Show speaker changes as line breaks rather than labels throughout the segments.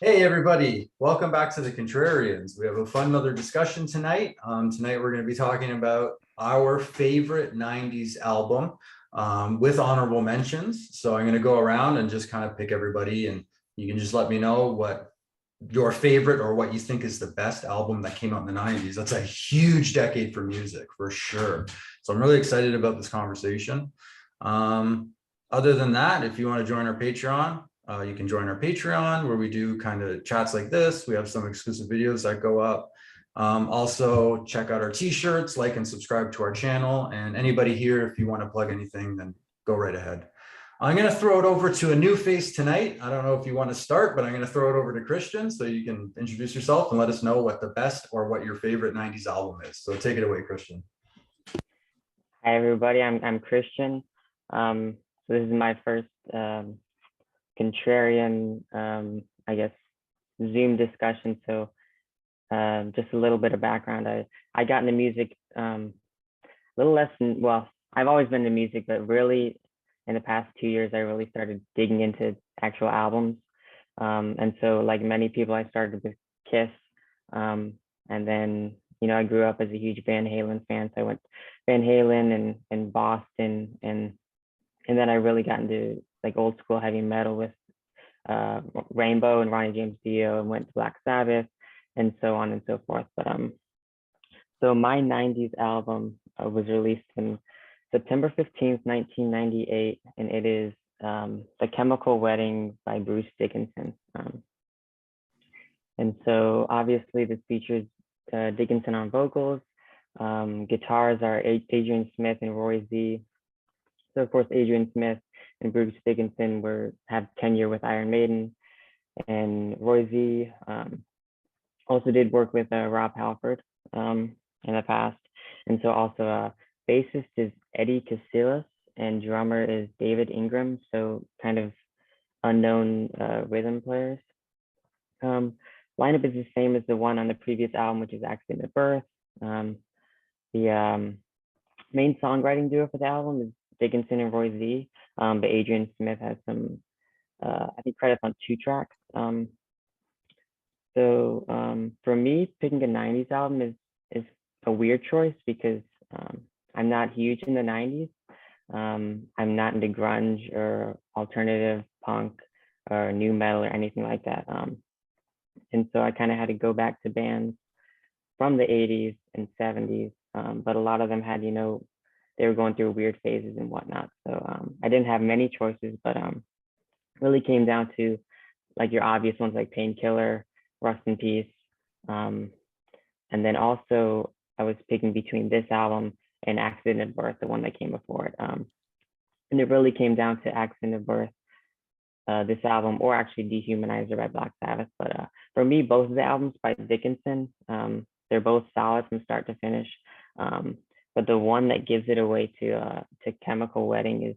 Hey everybody, welcome back to the Contrarians. We have a fun another discussion tonight. Tonight we're going to be talking about our favorite 90s album with honorable mentions. So I'm going to go around and just kind of pick everybody and you can just let me know what your favorite or what you think is the best album that came out in the 90s. That's a huge decade for music for sure. So I'm really excited about this conversation. Um, Other than that, if you want to join our Patreon, you can join our Patreon where we do kind of chats like this. We have some exclusive videos that go up. Also, check out our t-shirts, like and subscribe to our channel. And anybody here, if you want to plug anything, then go right ahead. I'm going to throw it over to a new face tonight. I don't know if you want to start, but I'm going to throw it over to Christian so you can introduce yourself and let us know what the best or what your favorite 90s album is. So take it away, Christian.
Hi everybody, I'm Christian. So this is my first contrarian, I guess, Zoom discussion. So just a little bit of background. I got into music a little less than, well, I've always been into music, but really in the past 2 years, I really started digging into actual albums. And so like many people, I started with Kiss. And then, I grew up as a huge Van Halen fan. So I went Van Halen and Boston. And then I really got into like old school heavy metal with Rainbow and Ronnie James Dio, and went to Black Sabbath and so on and so forth. But so my 90s album was released in September 15th, 1998, and it is The Chemical Wedding by Bruce Dickinson. And so obviously this features Dickinson on vocals. Guitars are Adrian Smith and Roy Z. So of course, Adrian Smith and Bruce Dickinson have tenure with Iron Maiden, and Roy Z also did work with Rob Halford in the past. And so also bassist is Eddie Casillas and drummer is David Ingram. So kind of unknown rhythm players. Lineup is the same as the one on the previous album, which is Accident at Birth. The main songwriting duo for the album is Dickinson and Roy Z, but Adrian Smith has some, I think, credits on 2 tracks. So for me, picking a 90s album is a weird choice because I'm not huge in the 90s. I'm not into grunge or alternative punk or new metal or anything like that. And so I kind of had to go back to bands from the 80s and 70s, but a lot of them had, they were going through weird phases and whatnot. So I didn't have many choices, but really came down to like your obvious ones like Painkiller, Rust in Peace. And then also I was picking between this album and Accident at Birth, the one that came before it. And it really came down to Accident at Birth, this album, or actually Dehumanizer by Black Sabbath. But for me, both of the albums by Dickinson, they're both solid from start to finish. But the one that gives it away to Chemical Wedding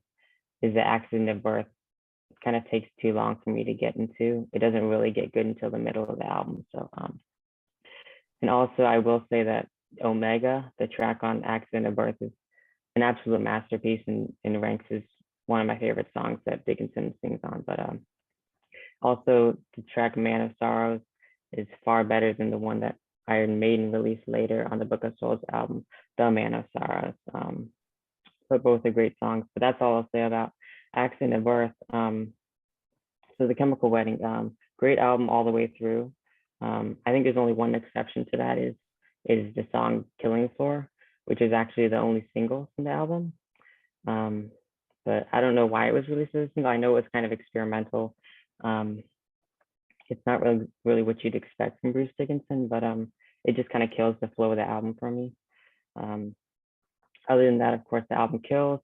is the Accident at Birth. It kind of takes too long for me to get into. It doesn't really get good until the middle of the album. So and also I will say that Omega, the track on Accident at Birth, is an absolute masterpiece and ranks as one of my favorite songs that Dickinson sings on. But also the track Man of Sorrows is far better than the one that Iron Maiden released later on the Book of Souls album, The Man of Sorrows. So both are great songs, but that's all I'll say about Accident at Birth. So The Chemical Wedding, great album all the way through. I think there's only one exception to that is the song Killing Floor, which is actually the only single from the album. But I don't know why it was released as a single. I know it was kind of experimental. It's not really what you'd expect from Bruce Dickinson, but it just kind of kills the flow of the album for me. Other than that, of course, the album kills,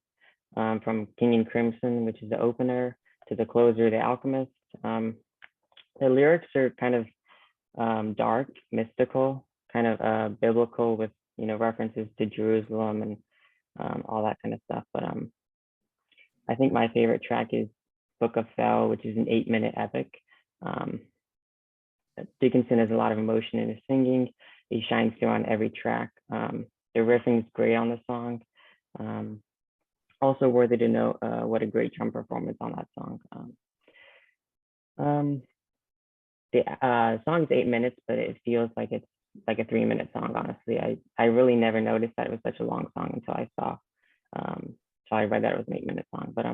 from King and Crimson, which is the opener, to the closer, The Alchemist. The lyrics are kind of dark, mystical, kind of biblical with references to Jerusalem and all that kind of stuff. But I think my favorite track is Book of Fell, which is an 8-minute epic. Dickinson has a lot of emotion in his singing. He shines through on every track. The riffing is great on the song. Also worthy to note what a great drum performance on that song. the song's 8 minutes, but it feels like it's like a 3 minute song. Honestly, I really never noticed that it was such a long song until I saw. So I read that it was an 8 minute song. But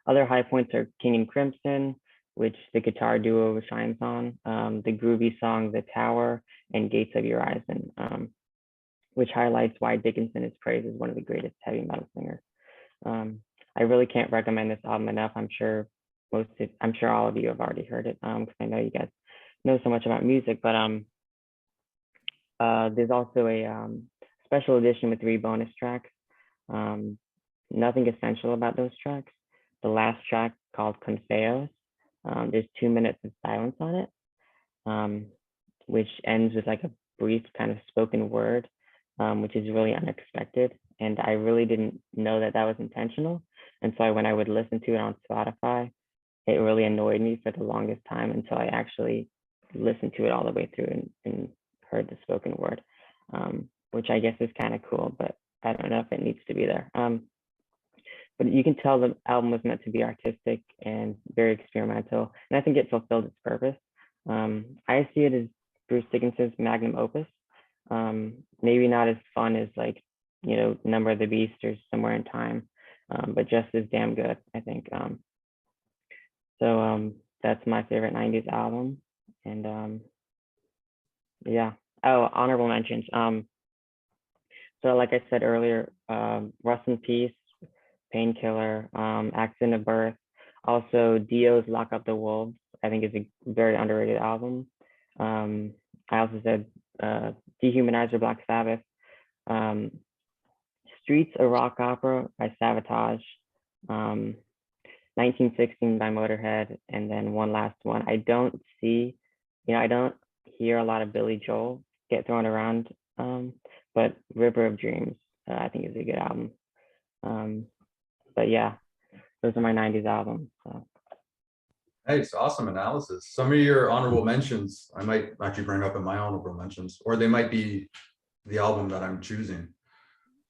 other high points are King and Crimson, which the guitar duo shines on. The groovy song The Tower and Gates of Your Eyes, which highlights why Dickinson is praised as one of the greatest heavy metal singers. I really can't recommend this album enough. I'm sure all of you have already heard it, because I know you guys know so much about music. But there's also a special edition with 3 bonus tracks. Nothing essential about those tracks. The last track, called Confeos, there's 2 minutes of silence on it, which ends with like a brief kind of spoken word, which is really unexpected. And I really didn't know that that was intentional. And so when I would listen to it on Spotify, it really annoyed me for the longest time until I actually listened to it all the way through and heard the spoken word, which I guess is kind of cool, but I don't know if it needs to be there. But you can tell the album was meant to be artistic and very experimental, and I think it fulfilled its purpose. I see it as Bruce Dickinson's magnum opus. Maybe not as fun as like, Number of the Beast or Somewhere in Time, but just as damn good, I think. So that's my favorite 90s album. And yeah. Oh, honorable mentions. So like I said earlier, Rust in Peace, Painkiller, Accident of Birth. Also, Dio's Lock Up the Wolves, I think, is a very underrated album. I also said Dehumanizer, Black Sabbath. Streets, a Rock Opera by Savatage. 1916 by Motorhead. And then one last one. I don't hear a lot of Billy Joel get thrown around, but River of Dreams, I think, is a good album. But yeah, those are my 90s albums. So.
Hey, it's awesome analysis. Some of your honorable mentions I might actually bring up in my honorable mentions, or they might be the album that I'm choosing.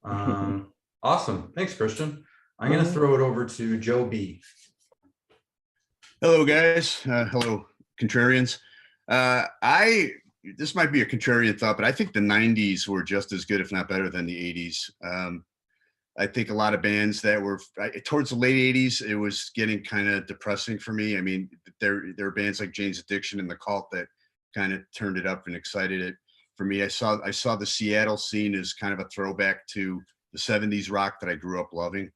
Awesome. Thanks, Christian. I'm going to throw it over to Joe B.
Hello, guys. Hello, Contrarians. This might be a contrarian thought, but I think the 90s were just as good, if not better, than the 80s. I think a lot of bands that were towards the late 80s, it was getting kind of depressing for me. I mean, there were bands like Jane's Addiction and The Cult that kind of turned it up and excited it for me. I saw the Seattle scene as kind of a throwback to the 70s rock that I grew up loving.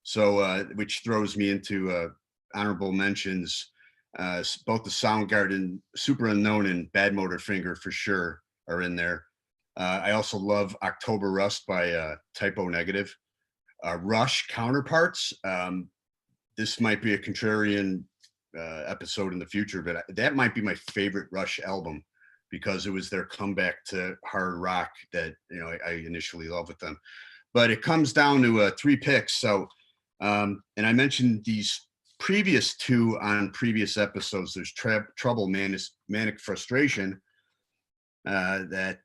So, which throws me into honorable mentions. Both the Soundgarden, Super Unknown, and Bad Motor Finger for sure are in there. I also love October Rust by Typo Negative. Rush, Counterparts. This might be a contrarian episode in the future, but that might be my favorite Rush album because it was their comeback to hard rock that I initially loved with them. But it comes down to 3 picks. So, and I mentioned these previous 2 on previous episodes. There's Trouble, Manic Frustration that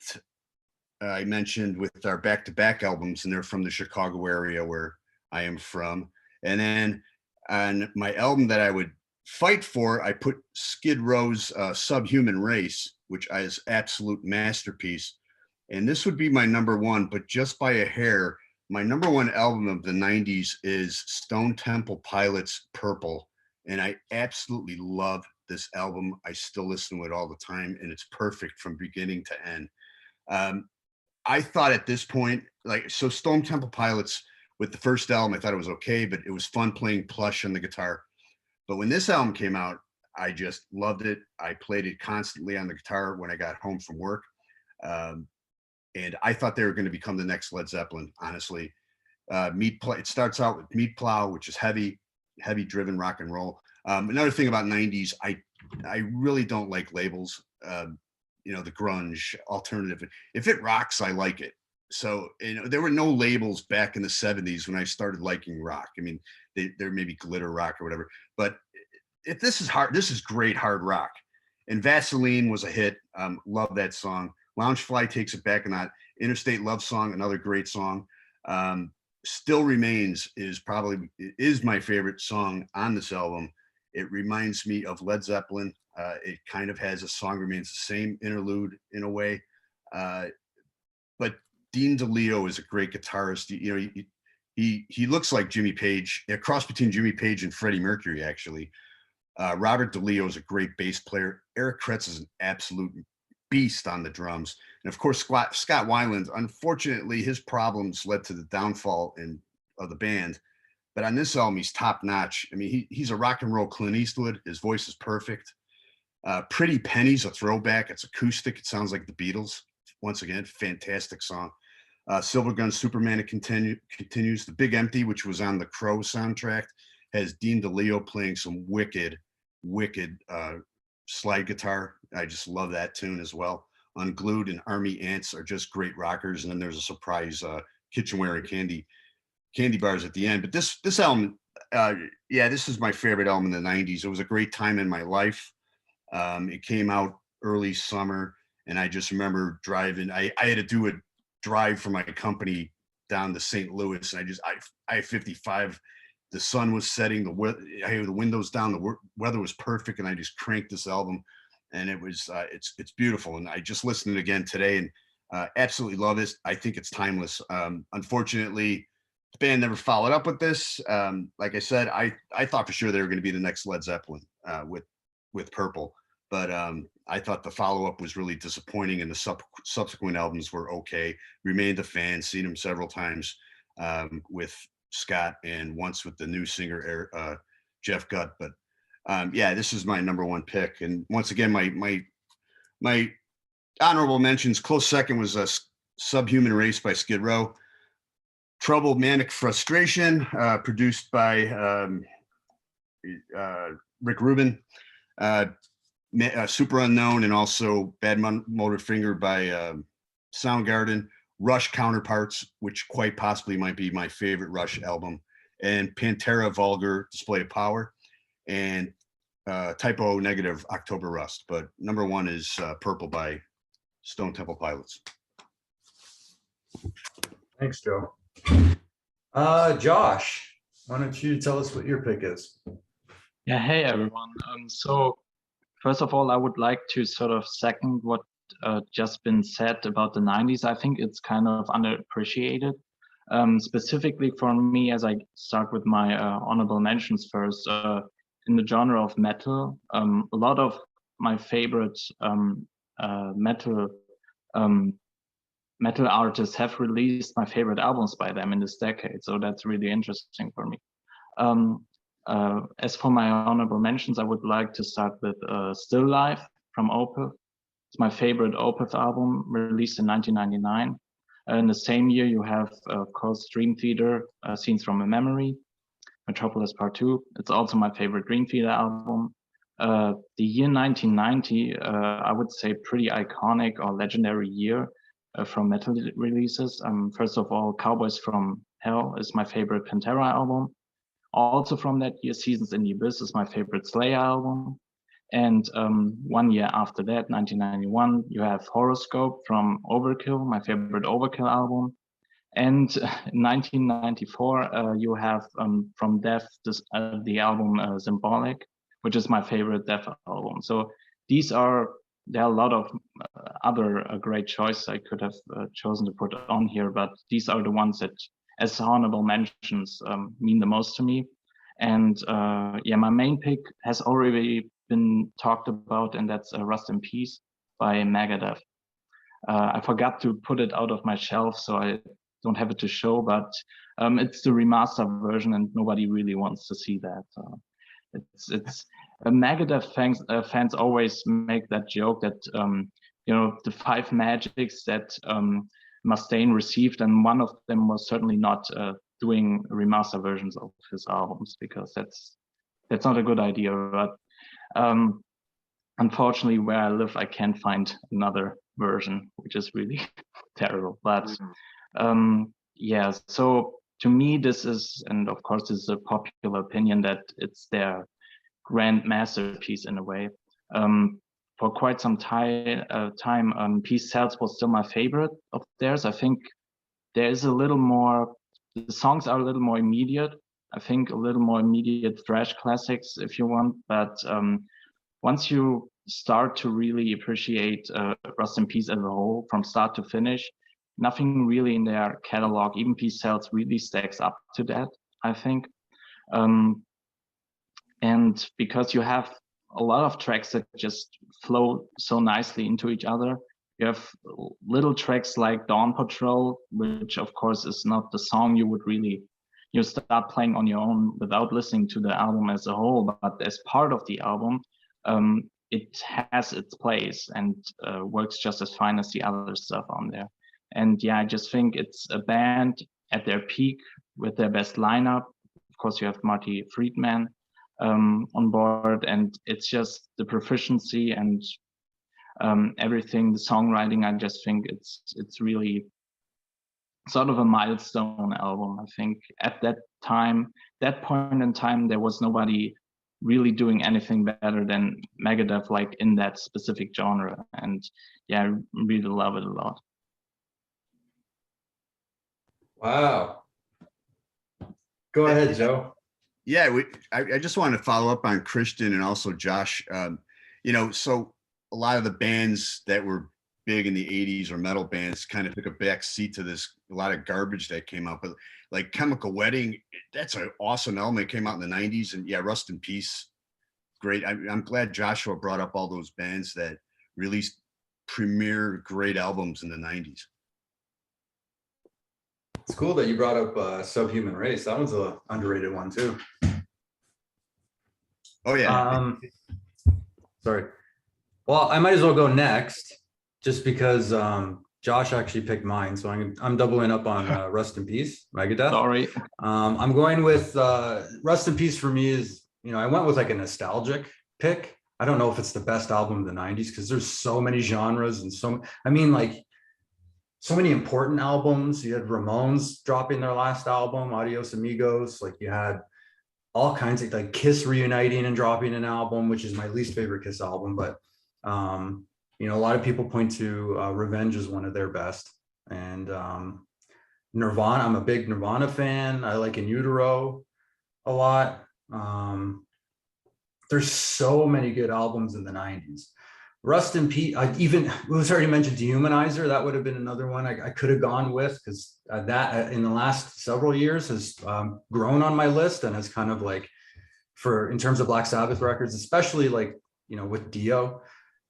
I mentioned with our back-to-back albums, and they're from the Chicago area where I am from. And then on my album that I would fight for, I put Skid Row's Subhuman Race, which is absolute masterpiece. And this would be my number 1, but just by a hair. My number 1 album of the 90s is Stone Temple Pilots' Purple. And I absolutely love this album. I still listen to it all the time, and it's perfect from beginning to end. I thought at this point, so Stone Temple Pilots, with the first album, I thought it was okay, but it was fun playing Plush on the guitar. But when this album came out, I just loved it. I played it constantly on the guitar when I got home from work. And I thought they were going to become the next Led Zeppelin, honestly. It starts out with Meat Plow, which is heavy driven rock and roll. Another thing about 90s, I really don't like labels. The grunge, alternative. If it rocks, I like it. So, there were no labels back in the 70s when I started liking rock. I mean, there may be glitter rock or whatever, but if this is hard, this is great hard rock. And Vaseline was a hit. Love that song. Loungefly takes it back, and that Interstate Love Song, another great song. Still Remains is my favorite song on this album. It reminds me of Led Zeppelin. It kind of has a song remains the same interlude in a way. But Dean DeLeo is a great guitarist. You know, he looks like Jimmy Page, a cross between Jimmy Page and Freddie Mercury, actually. Robert DeLeo is a great bass player. Eric Kretz is an absolute beast on the drums. And of course, Scott Weiland, unfortunately, his problems led to the downfall of the band. But on this album, he's top notch. I mean, he's a rock and roll Clint Eastwood. His voice is perfect. Pretty Penny's a throwback. It's acoustic. It sounds like the Beatles. Once again, fantastic song. Silver Gun Superman, it continues. The Big Empty, which was on the Crow soundtrack, has Dean DeLeo playing some wicked slide guitar. I just love that tune as well. Unglued and Army Ants are just great rockers. And then there's a surprise kitchenware and candy bars at the end. But this album, this is my favorite album in the 90s. It was a great time in my life. It came out early summer, and I just remember driving. I had to do a drive for my company down to St. Louis, and I-55. The sun was setting. I had the windows down. The weather was perfect, and I just cranked this album, and it was it's beautiful. And I just listened again today, and absolutely love this. I think it's timeless. Unfortunately, the band never followed up with this. Like I said, I thought for sure they were going to be the next Led Zeppelin with Purple, but I thought the follow-up was really disappointing, and the subsequent albums were okay. Remained a fan, seen them several times with Scott and once with the new singer Jeff Gutt. But this is my number one pick. And once again, my honorable mentions. Close second was a Subhuman Race by Skid Row. Troubled Manic Frustration, produced by Rick Rubin. Super Unknown, and also Bad Motor Finger by Soundgarden. Rush Counterparts, which quite possibly might be my favorite Rush album, and Pantera Vulgar Display of Power, and Typo Negative October Rust. But number one is Purple by Stone Temple Pilots.
Thanks, Joe. Josh, why don't you tell us what your pick is?
Yeah, hey everyone. So first of all, I would like to sort of second what just been said about the 90s. I think it's kind of underappreciated. Specifically for me, as I start with my honorable mentions first, in the genre of metal, a lot of my favorite metal artists have released my favorite albums by them in this decade. So that's really interesting for me. As for my honorable mentions, I would like to start with Still Life from Opeth. It's my favorite Opeth album, released in 1999. In the same year, you have, of course, Dream Theater, Scenes from a Memory, Metropolis Part 2. It's also my favorite Dream Theater album. The year 1990, I would say pretty iconic or legendary year from metal releases. First of all, Cowboys from Hell is my favorite Pantera album. Also from that year, Seasons in the Abyss is my favorite Slayer album. And 1 year after that, 1991, you have Horoscope from Overkill, my favorite Overkill album. And in 1994, you have from Death the album Symbolic, which is my favorite Death album. So there are a lot of other great choices I could have chosen to put on here, but these are the ones that, as honorable mentions, mean the most to me. And my main pick has already been talked about, and that's Rust in Peace by Megadeth. I forgot to put it out of my shelf, so I don't have it to show, but it's the remastered version, and nobody really wants to see that. It's Megadeth fans always make that joke that the 5 magics that Mustaine received, and one of them was certainly not doing remaster versions of his albums, because that's not a good idea. But unfortunately, where I live, I can't find another version, which is really terrible. But so to me, this is, and of course, this is a popular opinion, that it's their grand masterpiece in a way. For quite some time, Peace Sells was still my favorite of theirs. I think there is a little more, the songs are a little more immediate. I think a little more immediate thrash classics if you want, but once you start to really appreciate Rust in Peace as a whole from start to finish, nothing really in their catalog, even Peace Cells, really stacks up to that, I think. And because you have a lot of tracks that just flow so nicely into each other, you have little tracks like Dawn Patrol, which of course is not the song you would really, you start playing on your own without listening to the album as a whole, but as part of the album, it has its place and works just as fine as the other stuff on there. And yeah, I just think it's a band at their peak with their best lineup. Of course, you have Marty Friedman on board, and it's just the proficiency and everything, the songwriting. I just think it's really sort of a milestone album. I think at that time, that point in time, there was nobody really doing anything better than Megadeth, like in that specific genre. And yeah, I really love it a lot.
Wow. Go ahead, Joe.
Yeah, I just want to follow up on Christian and also Josh. You know, so a lot of the bands that were big in the 80s or metal bands kind of took a back seat to this, a lot of garbage that came out. But like Chemical Wedding, that's an awesome album. It came out in the 90s. And yeah, Rust in Peace, great. I'm glad Joshua brought up all those bands that released premier great albums in the 90s.
It's cool that you brought up Subhuman Race. That one's an underrated one too.
Oh yeah.
Sorry. Well, I might as well go next, just because Josh actually picked mine, so I'm doubling up on Rust in Peace, Megadeth.
Sorry.
I'm going with Rust in Peace. For me is, you know, I went with like a nostalgic pick. I don't know if it's the best album of the 90s because there's so many genres and so many important albums. You had Ramones dropping their last album, Adios Amigos. Like you had all kinds of, like, Kiss reuniting and dropping an album, which is my least favorite Kiss album. But, you know, a lot of people point to Revenge as one of their best. And Nirvana, I'm a big Nirvana fan. I like In Utero a lot. There's so many good albums in the 90s. Rust in Peace, even, it was already mentioned, Dehumanizer, that would have been another one I could have gone with, because that in the last several years has grown on my list and has kind of like, in terms of Black Sabbath records, especially like, you know, with Dio,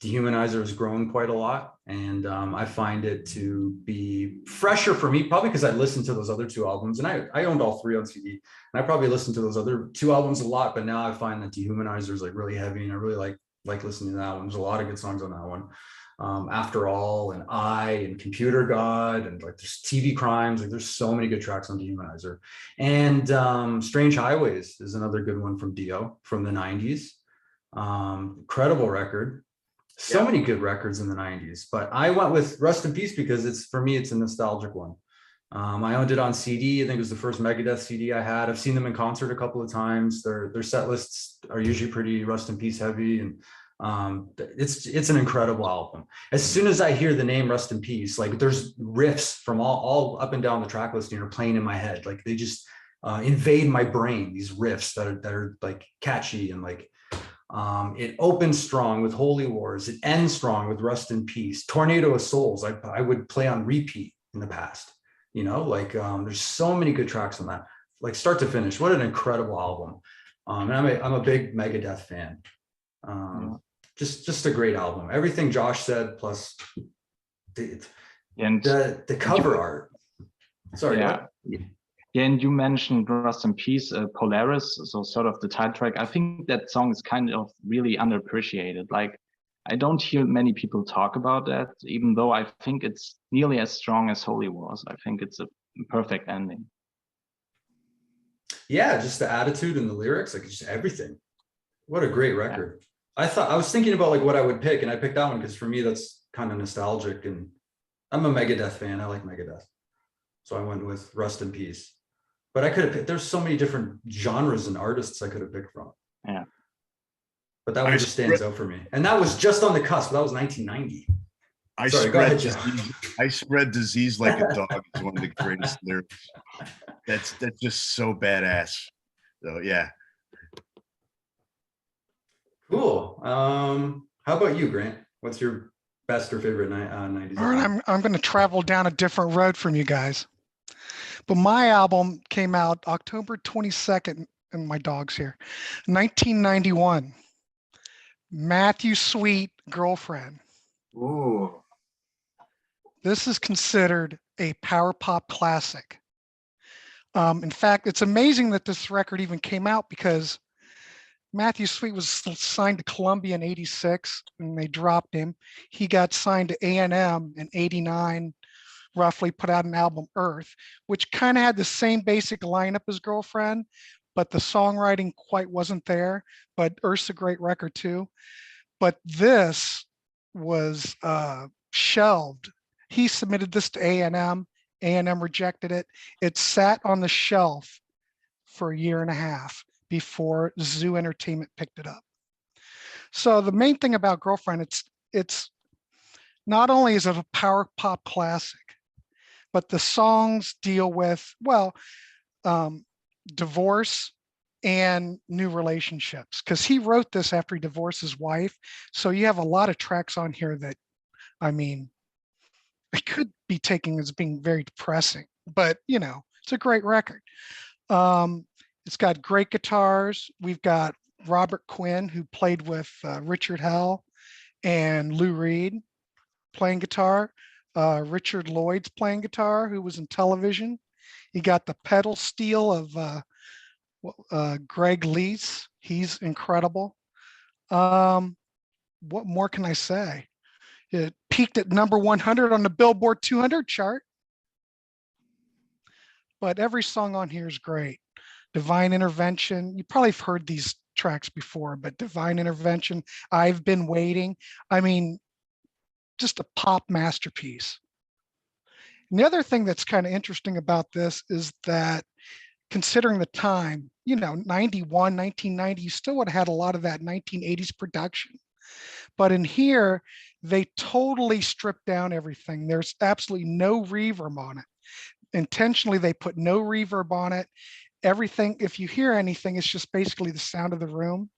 Dehumanizer has grown quite a lot. And I find it to be fresher for me, probably because I listened to those other two albums, and I owned all three on CD, and I probably listened to those other two albums a lot, but now I find that Dehumanizer is like really heavy, and I really like listening to that one. There's a lot of good songs on that one. After All and and Computer God, and like there's TV Crimes. Like there's so many good tracks on Dehumanizer. And Strange Highways is another good one from Dio from the 90s. Incredible record. So many good records in the 90s, but I went with Rust in Peace because for me, it's a nostalgic one. I owned it on CD. I think it was the first Megadeth CD I had. I've seen them in concert a couple of times. Their set lists are usually pretty Rust in Peace heavy, and it's an incredible album. As soon as I hear the name Rust in Peace, like there's riffs from all up and down the track listing are playing in my head. Like they just invade my brain. These riffs that are like catchy, and like it opens strong with Holy Wars. It ends strong with Rust in Peace. Tornado of Souls, I would play on repeat in the past. You know, like there's so many good tracks on that, like start to finish. What an incredible album. And I'm a big Megadeth fan. Just a great album. Everything Josh said, plus the cover art. Sorry.
Yeah. Yeah, and you mentioned Rust in Peace, Polaris, so sort of the title track. I think that song is kind of really underappreciated. Like, I don't hear many people talk about that, even though I think it's nearly as strong as Holy Wars. I think it's a perfect ending. Yeah,
just the attitude and the lyrics, like just everything. What a great record. Yeah. I was thinking about like what I would pick, and I picked that one because for me, that's kind of nostalgic, and I'm a Megadeth fan. I like Megadeth. So I went with Rust in Peace. But I could have picked, there's so many different genres and artists I could have picked from.
Yeah.
But that one just stands out for me. And that was just on the cusp. That was 1990.
I spread disease like a dog is one of the greatest lyrics. That's just so badass. So yeah.
Cool. How about you, Grant? What's your best or favorite 90s
All right,
album?
I'm going to travel down a different road from you guys. But my album came out October 22nd, and my dog's here, 1991. Matthew Sweet, Girlfriend.
Ooh.
This is considered a power pop classic. In fact, it's amazing that this record even came out because Matthew Sweet was signed to Columbia in '86 and they dropped him. He got signed to A&M in '89, roughly put out an album, Earth, which kind of had the same basic lineup as Girlfriend, but the songwriting quite wasn't there. But Earth's a great record too. But this was shelved. He submitted this to A&M. A&M rejected it. It sat on the shelf for a year and a half before Zoo Entertainment picked it up. So the main thing about Girlfriend, it's not only is it a power pop classic, but the songs deal with, well, divorce and new relationships, because he wrote this after he divorced his wife. So you have a lot of tracks on here that, I mean, it could be taken as being very depressing, but you know, it's a great record. It's got great guitars. We've got Robert Quinn, who played with Richard Hell and Lou Reed, playing guitar. Richard Lloyd's playing guitar, who was in television. You got the pedal steel of Greg Leese. He's incredible. What more can I say? It peaked at number 100 on the Billboard 200 chart. But every song on here is great. Divine Intervention. You probably have heard these tracks before, but Divine Intervention, I've Been Waiting. I mean, just a pop masterpiece. And the other thing that's kind of interesting about this is that considering the time, you know, 91, 1990, you still would have had a lot of that 1980s production. But in here, they totally stripped down everything. There's absolutely no reverb on it. Intentionally, they put no reverb on it. Everything, if you hear anything, it's just basically the sound of the room.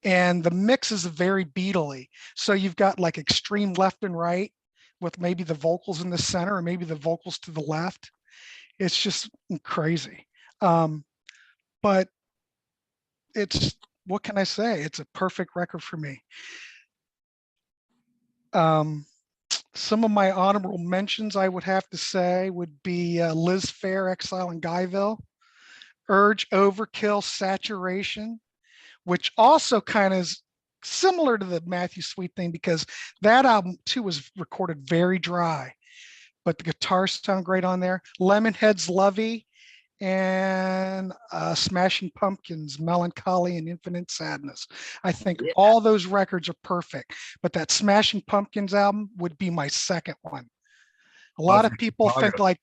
And the mix is very beatly. So you've got like extreme left and right with maybe the vocals in the center or maybe the vocals to the left. It's just crazy. But it's, what can I say? It's a perfect record for me. Some of my honorable mentions I would have to say would be Liz Phair, Exile in Guyville, Urge, Overkill, Saturation, which also kind of is similar to the Matthew Sweet thing because that album too was recorded very dry, but the guitars sound great on there. Lemonhead's Lovey and Smashing Pumpkins, Melancholy and Infinite Sadness. I think all those records are perfect, but that Smashing Pumpkins album would be my second one. A lot of people think like,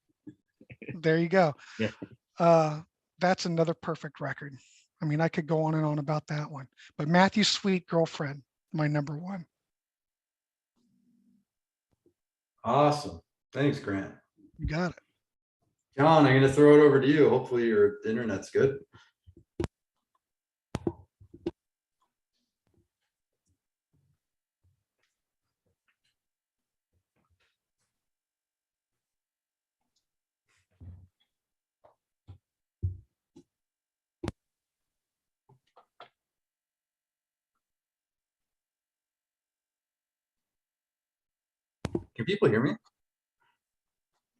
there you go.
Yeah.
That's another perfect record. I mean, I could go on and on about that one, but Matthew Sweet, Girlfriend, my number one.
Awesome. Thanks, Grant.
You got it.
John, I'm going to throw it over to you. Hopefully your internet's good. Can people hear me?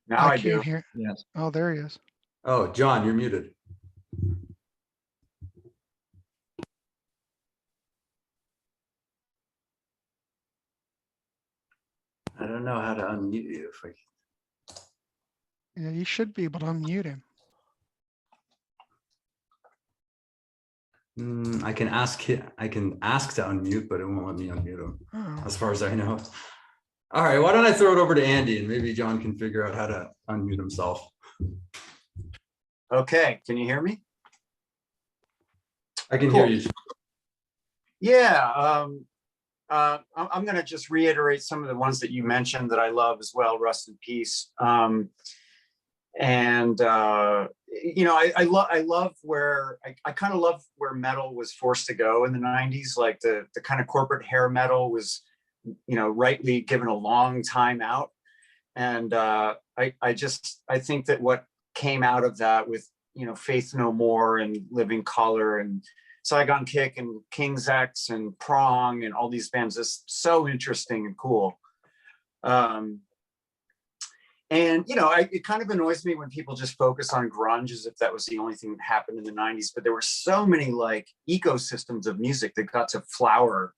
Now I do.
Can't hear.
Yes.
Oh, there he is.
Oh, John, you're muted. I don't know how to unmute you. If
Yeah, you should be able to unmute him.
I can ask to unmute, but it won't let me unmute him,
Oh.
as far as I know. All right, why don't I throw it over to Andee and maybe John can figure out how to unmute himself.
Okay, can you hear me?
I can
Cool.
hear you.
Yeah, I'm going to just reiterate some of the ones that you mentioned that I love as well. Rust in Peace, and you know, I love where I kind of love where metal was forced to go in the 90s. Like the kind of corporate hair metal was, you know, rightly given a long time out. And I think that what came out of that with, you know, Faith No More and Living Color and Saigon Kick and King's X and Prong and all these bands is so interesting and cool. And, you know, it kind of annoys me when people just focus on grunge as if that was the only thing that happened in the 90s. But there were so many like ecosystems of music that got to flower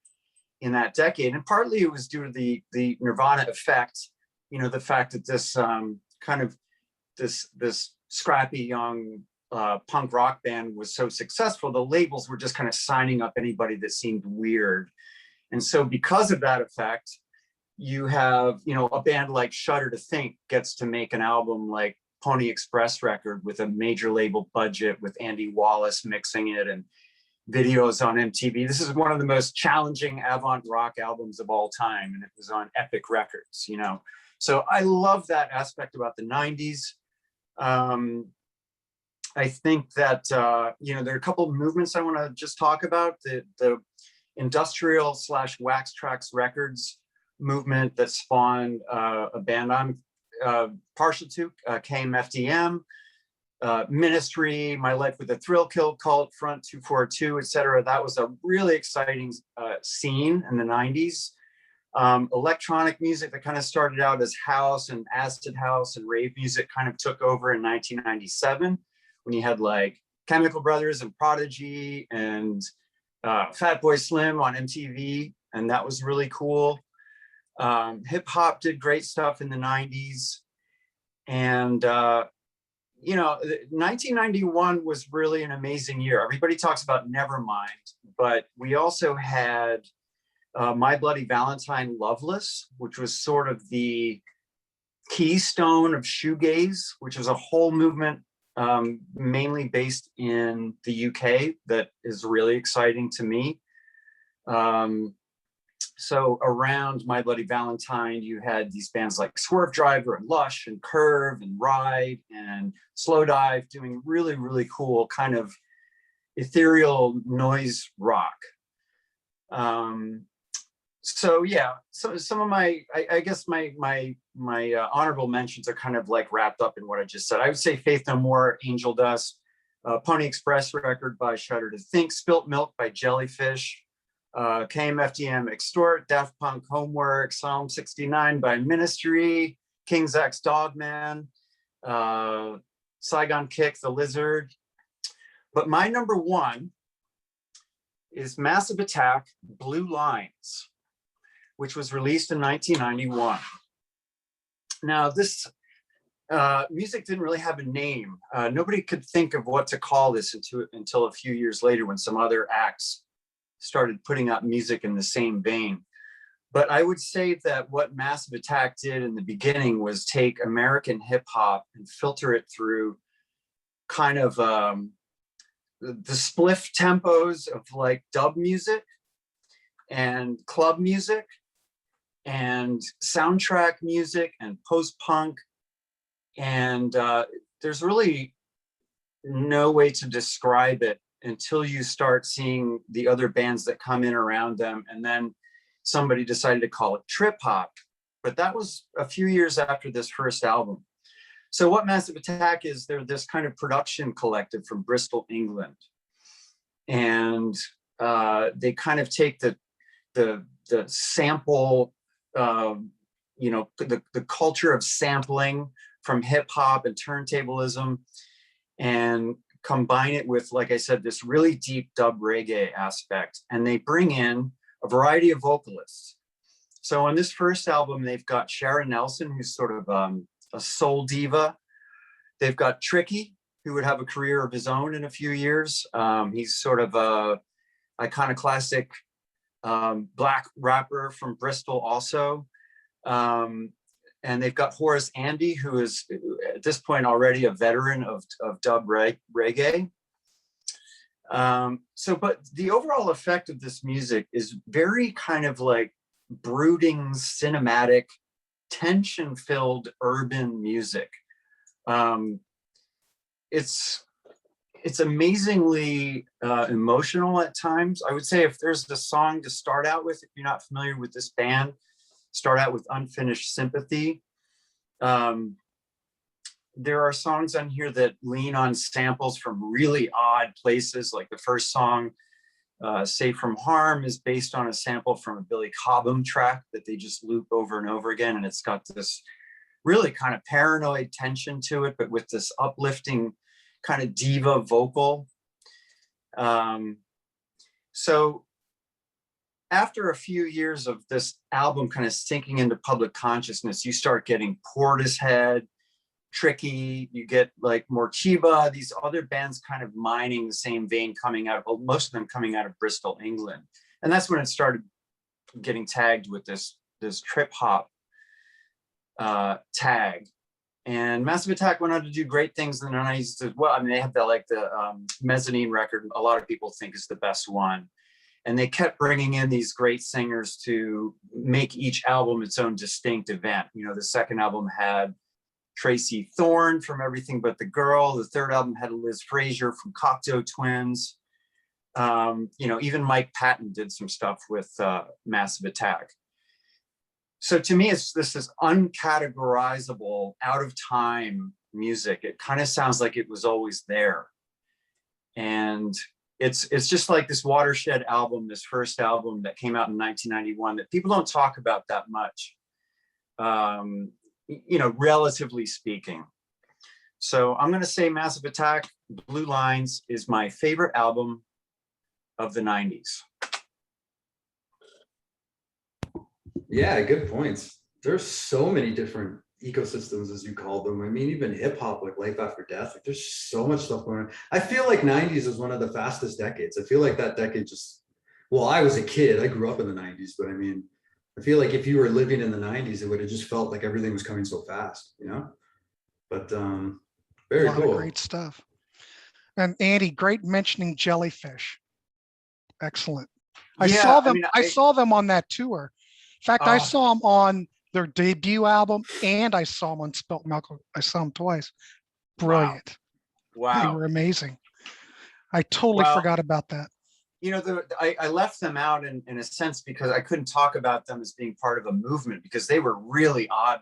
in that decade. And partly it was due to the Nirvana effect, you know, the fact that this kind of this scrappy young punk rock band was so successful, the labels were just kind of signing up anybody that seemed weird. And so because of that effect, you have, you know, a band like Shudder to Think gets to make an album like Pony Express record with a major label budget with Andee Wallace mixing it and videos on MTV. This is one of the most challenging avant rock albums of all time, and it was on Epic Records, you know. So I love that aspect about the 90s. I think that, you know, there are a couple of movements I want to just talk about. The industrial / Wax Trax Records movement that spawned a band I'm partial to, KMFDM, Ministry, My Life with a Thrill Kill Cult, Front 242, etc. That was a really exciting scene in the 90s. Electronic music that kind of started out as house and acid house and rave music kind of took over in 1997 when you had like Chemical Brothers and Prodigy and Fatboy Slim on MTV, and that was really cool. Hip hop did great stuff in the 90s. And, you know, 1991 was really an amazing year. Everybody talks about Nevermind, but we also had My Bloody Valentine Loveless, which was sort of the keystone of shoegaze, which was a whole movement mainly based in the UK that is really exciting to me. So around My Bloody Valentine, you had these bands like Swerve Driver and Lush and Curve and Ride and Slow Dive doing really, really cool kind of ethereal noise rock. So yeah, so some of my, I guess my honorable mentions are kind of like wrapped up in what I just said. I would say Faith No More, Angel Dust, Pony Express record by Shudder to Think, Spilt Milk by Jellyfish, KMFDM Extort, Daft Punk Homework, Psalm 69 by Ministry, King's X Dogman, Saigon Kick, The Lizard. But my number one is Massive Attack, Blue Lines, which was released in 1991. Now this music didn't really have a name. Nobody could think of what to call this until a few years later when some other acts started putting out music in the same vein. But I would say that what Massive Attack did in the beginning was take American hip hop and filter it through kind of the spliff tempos of like dub music and club music and soundtrack music and post-punk. And there's really no way to describe it until you start seeing the other bands that come in around them. And then somebody decided to call it trip hop. But that was a few years after this first album. So what Massive Attack is, they're this kind of production collective from Bristol, England. And they kind of take the sample, you know, the culture of sampling from hip hop and turntablism and combine it with, like I said, this really deep dub reggae aspect. And they bring in a variety of vocalists. So on this first album, they've got Sharon Nelson, who's sort of a soul diva. They've got Tricky, who would have a career of his own in a few years. He's sort of a iconoclastic black rapper from Bristol also. And they've got Horace Andee, who is at this point already a veteran of dub reggae. But the overall effect of this music is very kind of like brooding, cinematic, tension-filled urban music. it's amazingly emotional at times. I would say if there's a song to start out with, if you're not familiar with this band, start out with Unfinished Sympathy. There are songs on here that lean on samples from really odd places. Like the first song, Safe from Harm, is based on a sample from a Billy Cobham track that they just loop over and over again. And it's got this really kind of paranoid tension to it, but with this uplifting kind of diva vocal. So after a few years of this album kind of sinking into public consciousness, you start getting Portishead, Tricky, you get like Morcheeba, these other bands kind of mining the same vein, coming out, well, most of them coming out of Bristol, England. And that's when it started getting tagged with this trip hop tag. And Massive Attack went on to do great things in the 90s as well. I mean, they had the Mezzanine record, a lot of people think is the best one. And they kept bringing in these great singers to make each album its own distinct event. You know, the second album had Tracy Thorn from Everything But the Girl. The third album had Liz Fraser from Cocteau Twins. You know, even Mike Patton did some stuff with Massive Attack. So to me, this is uncategorizable, out of time music. It kind of sounds like it was always there. And it's just like this watershed album, this first album that came out in 1991 that people don't talk about that much, you know, relatively speaking. So I'm going to say Massive Attack, Blue Lines is my favorite album of the 90s.
Yeah, good points. There's so many different ecosystems, as you call them. I mean, even hip hop, like Life After Death, like there's so much stuff going on. I feel like 90s is one of the fastest decades. I feel like that decade just, well, I was a kid, I grew up in the 90s, but I mean, I feel like if you were living in the 90s, it would have just felt like everything was coming so fast, you know? But very
A lot of
cool.
great stuff. And Andee, great mentioning Jellyfish. Excellent. I
Yeah,
saw them.
I mean,
I saw them on that tour. In fact, I saw them on their debut album, and I saw them on Spelt Milk. I saw them twice. Brilliant.
Wow.
They were amazing. I totally forgot about that.
You know, I left them out in a sense because I couldn't talk about them as being part of a movement because they were really odd.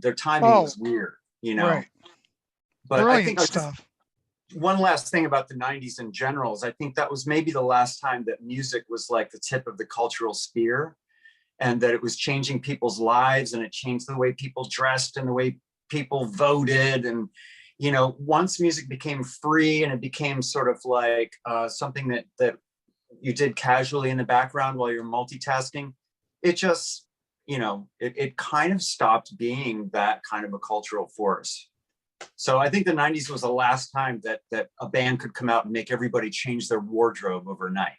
Their timing was weird, you know.
Right.
But
Brilliant
I think
stuff.
One last thing about the 90s in general is I think that was maybe the last time that music was like the tip of the cultural spear, and that it was changing people's lives, and it changed the way people dressed and the way people voted. And, you know, once music became free and it became sort of like something that you did casually in the background while you're multitasking, it just, you know, it kind of stopped being that kind of a cultural force. So I think the 90s was the last time that a band could come out and make everybody change their wardrobe overnight.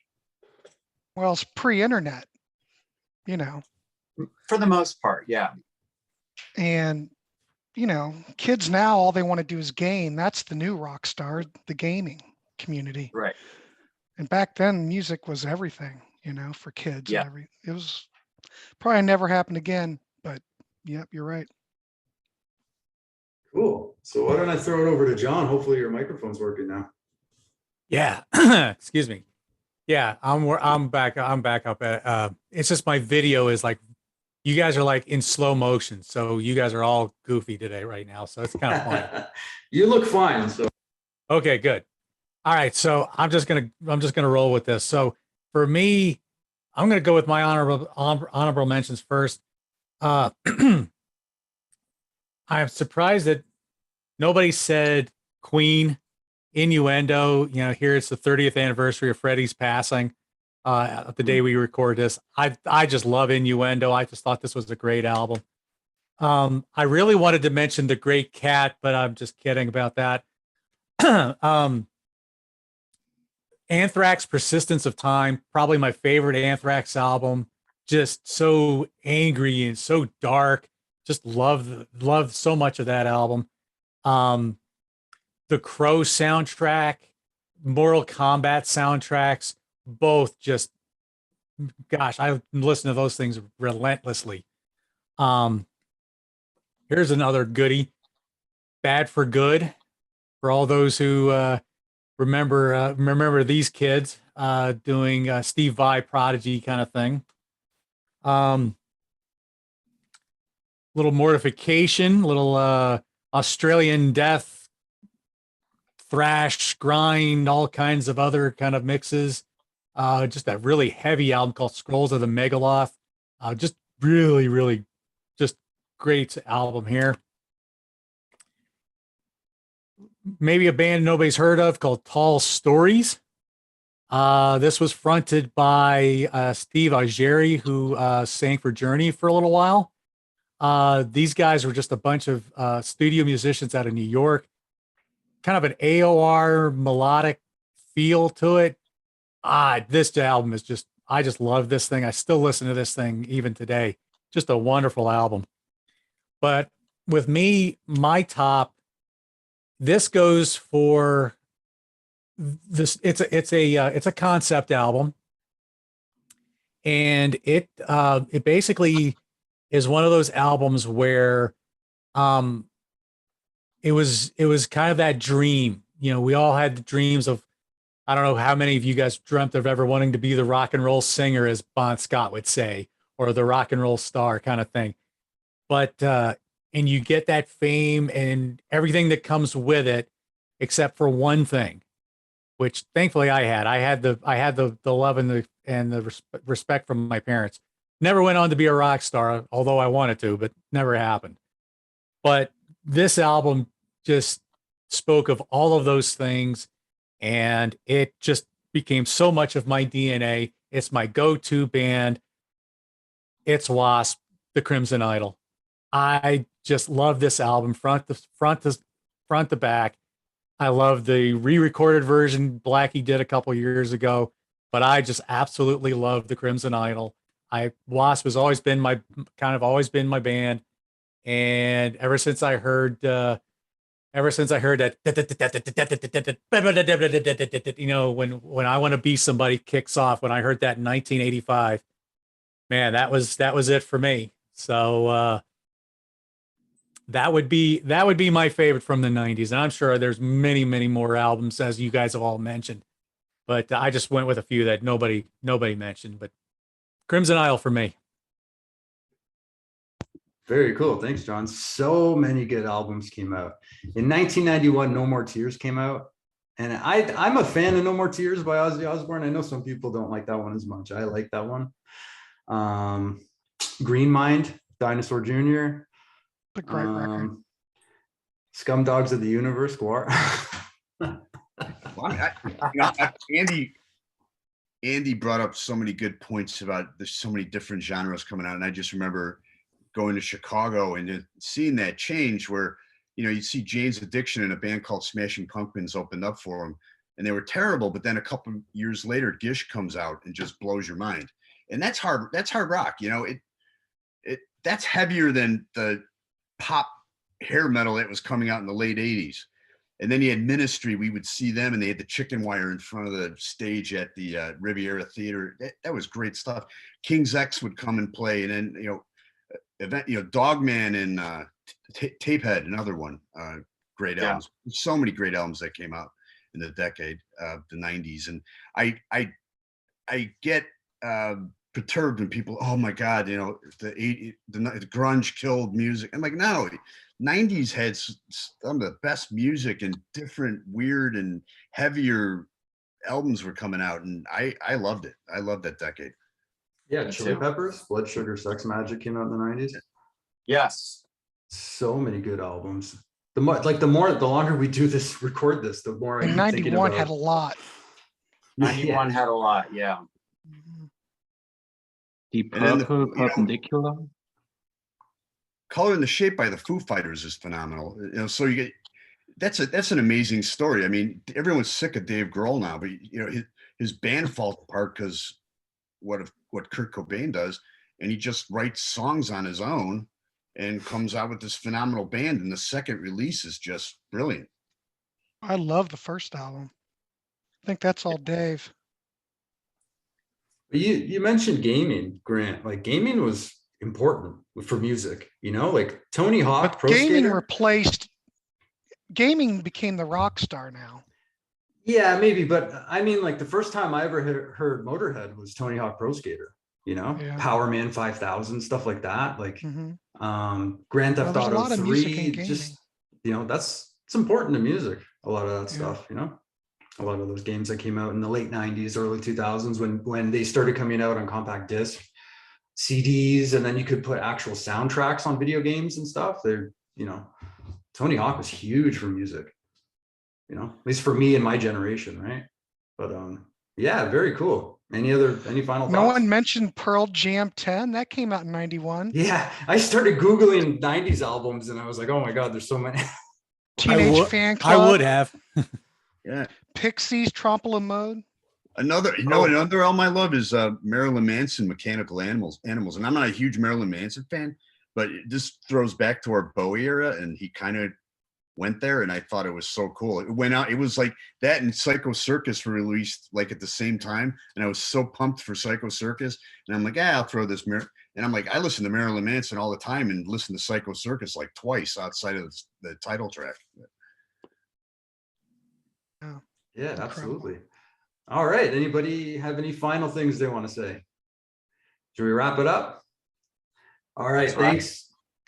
Well, it's pre-internet, you know.
For the most part, yeah.
And, you know, kids now, all they want to do is game. That's the new rock star, the gaming community.
Right.
And back then, music was everything, you know, for kids.
Yeah.
It was probably never happened again, but yep, you're right.
Cool. So why don't I throw it over to John? Hopefully your microphone's working now.
Yeah. Excuse me. Yeah, I'm back up at it's just my video is like, you guys are like in slow motion, so you guys are all goofy today right now, so it's kind of funny.
You look fine. So
okay, good. All right, so I'm just gonna roll with this. So for me, I'm gonna go with my honorable mentions first. I'm surprised that nobody said Queen. Innuendo. You know, here it's the 30th anniversary of Freddie's passing. The day we record this, I just love Innuendo. I just thought this was a great album. I really wanted to mention The Great Cat, but I'm just kidding about that. Anthrax, Persistence of Time, probably my favorite Anthrax album. Just so angry and so dark. Just love so much of that album. The Crow soundtrack, Mortal Kombat soundtracks, both just, gosh, I listen to those things relentlessly. Here's another goodie, Bad for Good. for all those who remember these kids doing Steve Vai Prodigy kind of thing. Little Mortification, little Australian Death, thrash, grind, all kinds of other kind of mixes. Just that really heavy album called Scrolls of the Megaloth. Just really just great album here. Maybe a band nobody's heard of called Tall Stories. This was fronted by Steve Augeri, who sang for Journey for a little while. These guys were just a bunch of studio musicians out of New York. Kind of an AOR melodic feel to it. This album is just, I just love this thing. I still listen to this thing even today. Just a wonderful album. But with me, my top, this goes for this. It's a concept album, and it basically is one of those albums where it was kind of that dream. You know, we all had the dreams of, I don't know how many of you guys dreamt of ever wanting to be the rock and roll singer, as Bon Scott would say, or the rock and roll star kind of thing. But and you get that fame and everything that comes with it, except for one thing, which thankfully I had the love and the respect from my parents. Never went on to be a rock star, although I wanted to, but never happened. But this album just spoke of all of those things, and it just became so much of my DNA. It's my go-to band. It's Wasp, the Crimson Idol. I just love this album front to back. I love the re-recorded version Blackie did a couple years ago, but I just absolutely love the Crimson Idol. Wasp has always been my band, and ever since I heard that, you know, when I Want to Be Somebody kicks off, when I heard that in 1985, man, that was it for me. So that would be my favorite from the 90s, and I'm sure there's many more albums, as you guys have all mentioned, but I just went with a few that nobody mentioned. But Crimson Idol for me.
Very cool. Thanks, John. So many good albums came out. In 1991, No More Tears came out. And I'm a fan of No More Tears by Ozzy Osbourne. I know some people don't like that one as much. I like that one. Green Mind, Dinosaur Jr.
The great record.
Scum Dogs of the Universe, Guar.
Andy brought up so many good points about there's so many different genres coming out. And I just remember going to Chicago and seeing that change where, you know, you'd see Jane's Addiction and a band called Smashing Pumpkins opened up for them, and they were terrible. But then a couple of years later, Gish comes out and just blows your mind. And that's hard rock. You know, that's heavier than the pop hair metal that was coming out in the late 80s. And then you had Ministry. We would see them, and they had the chicken wire in front of the stage at the Riviera Theater. That was great stuff. King's X would come and play, and then Dogman and Tapehead, another one. Great albums. So many great albums that came out in the decade of the 90s, and I get perturbed when people, oh my God, you know, the grunge killed music. I'm like, no. 90s had some of the best music, and different weird and heavier albums were coming out, and I loved it. I loved that decade.
Yeah, Chili Peppers, Blood Sugar Sex Magic came out in the 90s.
Yes.
So many good albums. The longer we record this, the more
And 91 had a lot.
91 had a lot, yeah.
Deep Purple, Perpendicular.
Color and the Shape by the Foo Fighters is phenomenal. You know, so you get that's an amazing story. I mean, everyone's sick of Dave Grohl now, but you know, his band falls apart because what Kurt Cobain does, and he just writes songs on his own and comes out with this phenomenal band, and the second release is just brilliant.
I love the first album. I think that's all Dave.
You mentioned gaming, Grant. Like, gaming was important for music, you know, like Tony Hawk.
But gaming replaced gaming became the rock star now.
Yeah, maybe, but I mean, like the first time I ever heard Motorhead was Tony Hawk Pro Skater,
Yeah.
Power Man 5000, stuff like that. Like
Mhm.
Grand
Well,
Theft
there's a
Auto
lot of music in
3,
gaming.
just, it's important to music, a lot of that
Yeah.
stuff, a lot of those games that came out in the late 90s, early 2000s, when they started coming out on compact disc, CDs, and then you could put actual soundtracks on video games and stuff. They're, Tony Hawk was huge for music, at least for me and my generation, right? But yeah, very cool. Any final
No
thoughts?
one mentioned Pearl Jam 10. That came out in 91.
Yeah, I started Googling 90s albums and I was like, oh my God, there's so many.
Teenage Fan
I
Club.
would have.
Yeah.
Pixies, Trompe Mode.
Another album I love is Marilyn Manson, Mechanical Animals. And I'm not a huge Marilyn Manson fan, but this throws back to our Bowie era, and he kind of went there, and I thought it was so cool. It went out. It was like that and Psycho Circus were released like at the same time, and I was so pumped for Psycho Circus. And I'm like, I'll throw this and I'm like, I listen to Marilyn Manson all the time and listen to Psycho Circus like twice outside of the title track.
Oh,
Yeah,
incredible.
absolutely. All right. Anybody have any final things they want to say? Should we wrap it up? All right. Thanks.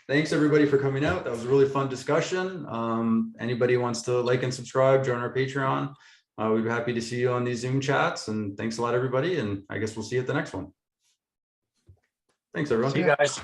Thanks everybody for coming out. That was a really fun discussion. Anybody wants to like and subscribe, join our Patreon. We'd be happy to see you on these Zoom chats, and thanks a lot, everybody. And I guess we'll see you at the next one. Thanks, everyone.
See you guys.